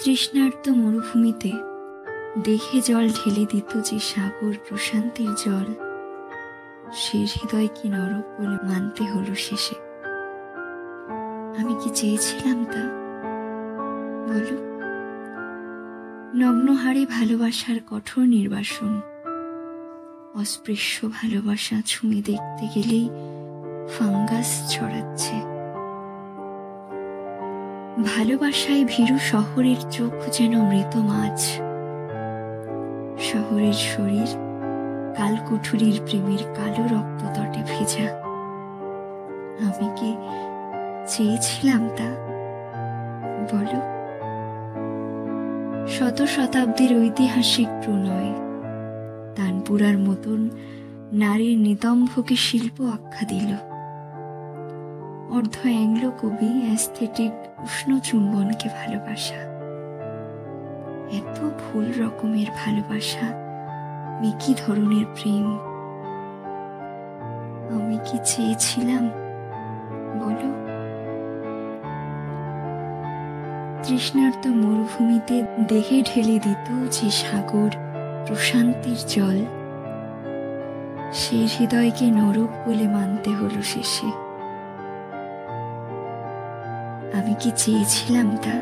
তৃষ্ণার্ত মরুভূমিতে দেখে জল ঢেলে দিত যে সাগর প্রশান্তির জল, সে হৃদয়কে নরক বলে মানতে হলো শেষে। আমি কি চেয়েছিলাম তা বলো? নগ্ন হাড়ে ভালোবাসার কঠোর নির্বাসন, অস্পৃশ্য ভালোবাসা ছুঁয়ে দেখতে গেলেই ফাঙ্গাস ছড়াচ্ছে। ভালোবাসায় ভীরু শহরের চোখ যেন মৃত মাছ, শহরের শরীর কালকুঠুরির প্রেমের কালো রক্ত তটে ভেজা। আমি কি চেয়েছিলাম তা বলো? শত শতাব্দীর ঐতিহাসিক প্রণয় তানপুরার মতন নারীর নিতম্ভকে শিল্প আখ্যা দিল। অর্ধ অ্যাংলো কবি অ্যাস্থেটিক উষ্ণ চুম্বনকে ভালোবাসা। এত ভুল রকমের ভালোবাসা, কি ধরনের প্রেম? আমি কি চেয়েছিলাম বলো? তৃষ্ণার্ত মরুভূমিতে দেখে ঢেলে দিত যে সাগর প্রশান্তির জল, সে হৃদয়কে নরক বলে মানতে হলো শেষে। আমি কি চেয়েছিলাম তা?